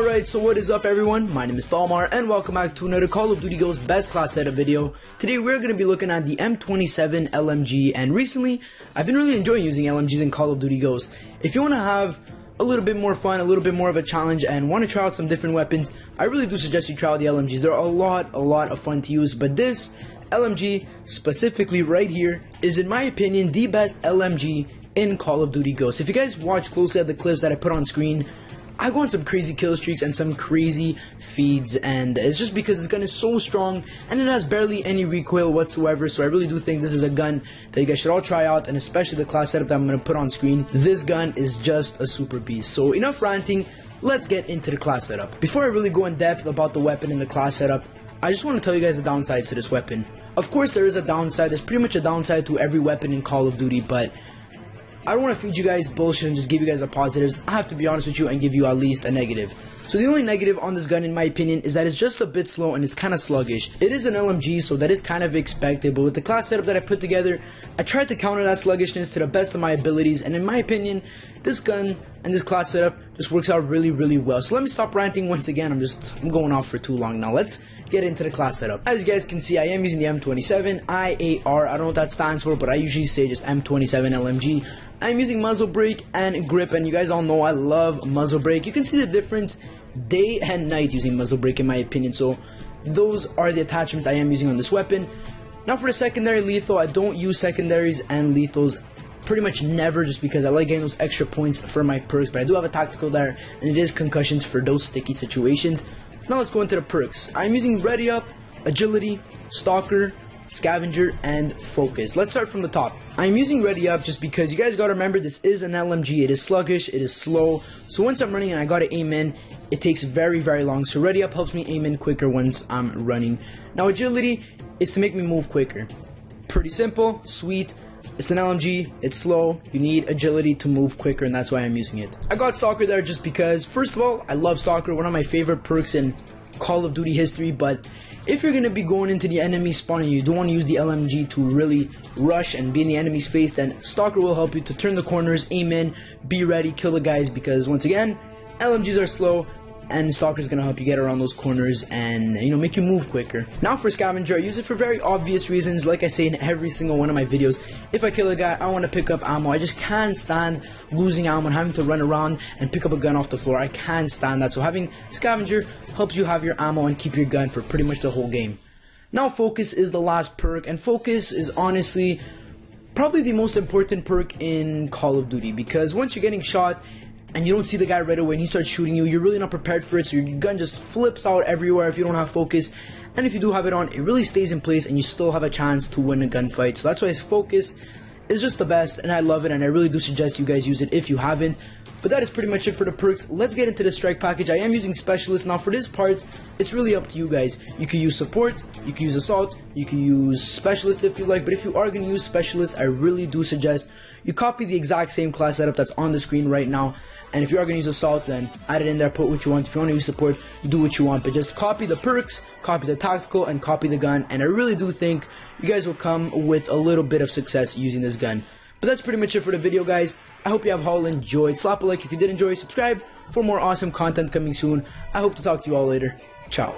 Alright, so what is up everyone? My name is Falmar and welcome back to another Call of Duty Ghost Best Class Setup video. Today we're going to be looking at the M27 LMG, and recently I've been really enjoying using LMGs in Call of Duty Ghost. If you want to have a little bit more fun, a little bit more of a challenge, and want to try out some different weapons, I really do suggest you try out the LMGs. They're a lot of fun to use, but this LMG specifically right here is, in my opinion, the best LMG in Call of Duty Ghost. If you guys watch closely at the clips that I put on screen, I go on some crazy kill streaks and some crazy feeds, and it's just because this gun is so strong and it has barely any recoil whatsoever. So I really do think this is a gun that you guys should all try out, and especially the class setup that I'm going to put on screen. This gun is just a super beast. So enough ranting, let's get into the class setup. Before I really go in depth about the weapon and the class setup, I just want to tell you guys the downsides to this weapon. Of course there is a downside. There's pretty much a downside to every weapon in Call of Duty, but I don't want to feed you guys bullshit and just give you guys the positives. I have to be honest with you and give you at least a negative. So the only negative on this gun, in my opinion, is that it's just a bit slow and it's kind of sluggish. It is an LMG, so that is kind of expected, but with the class setup that I put together, I tried to counter that sluggishness to the best of my abilities, and in my opinion, this gun and this class setup just works out really well. So let me stop ranting once again. I'm going off for too long now. Let's get into the class setup. As you guys can see, I am using the M27-IAR. I don't know what that stands for, but I usually say just M27 LMG. I'm using muzzle brake and grip, and you guys all know I love muzzle brake. You can see the difference day and night using muzzle brake, in my opinion. So those are the attachments I am using on this weapon. Now for the secondary lethal, I don't use secondaries and lethals pretty much never, just because I like getting those extra points for my perks, but I do have a tactical there, and it is concussions for those sticky situations. Now let's go into the perks. I'm using Ready Up, Agility, Stalker, Scavenger, and Focus. Let's start from the top. I'm using Ready Up just because you guys gotta remember this is an LMG. It is sluggish, it is slow, so once I'm running and I gotta aim in, it takes very long. So Ready Up helps me aim in quicker once I'm running. Now Agility is to make me move quicker. Pretty simple, sweet. It's an LMG, it's slow, you need agility to move quicker, and that's why I'm using it. I got Stalker there just because, first of all, I love Stalker, one of my favorite perks in Call of Duty history, but if you're going to be going into the enemy spawn and you don't want to use the LMG to really rush and be in the enemy's face, then Stalker will help you to turn the corners, aim in, be ready, kill the guys, because once again, LMGs are slow, and Stalker is going to help you get around those corners and, you know, make you move quicker. Now for Scavenger, I use it for very obvious reasons. Like I say in every single one of my videos, if I kill a guy, I want to pick up ammo. I just can't stand losing ammo and having to run around and pick up a gun off the floor. I can't stand that. So having Scavenger helps you have your ammo and keep your gun for pretty much the whole game. Now Focus is the last perk, and Focus is honestly probably the most important perk in Call of Duty, because once you're getting shot and you don't see the guy right away and he starts shooting you, you're really not prepared for it, so your gun just flips out everywhere if you don't have Focus. And if you do have it on, it really stays in place and you still have a chance to win a gunfight. So that's why Focus is just the best, and I love it, and I really do suggest you guys use it if you haven't. But that is pretty much it for the perks. Let's get into the strike package. I am using Specialist. Now for this part, it's really up to you guys. You can use Support, you can use Assault, you can use Specialist if you like, but if you are going to use Specialist, I really do suggest you copy the exact same class setup that's on the screen right now. And if you are going to use Assault, then add it in there, put what you want. If you want to use Support, do what you want. But just copy the perks, copy the tactical, and copy the gun. And I really do think you guys will come with a little bit of success using this gun. But that's pretty much it for the video, guys. I hope you have all enjoyed. Slap a like if you did enjoy. Subscribe for more awesome content coming soon. I hope to talk to you all later. Ciao.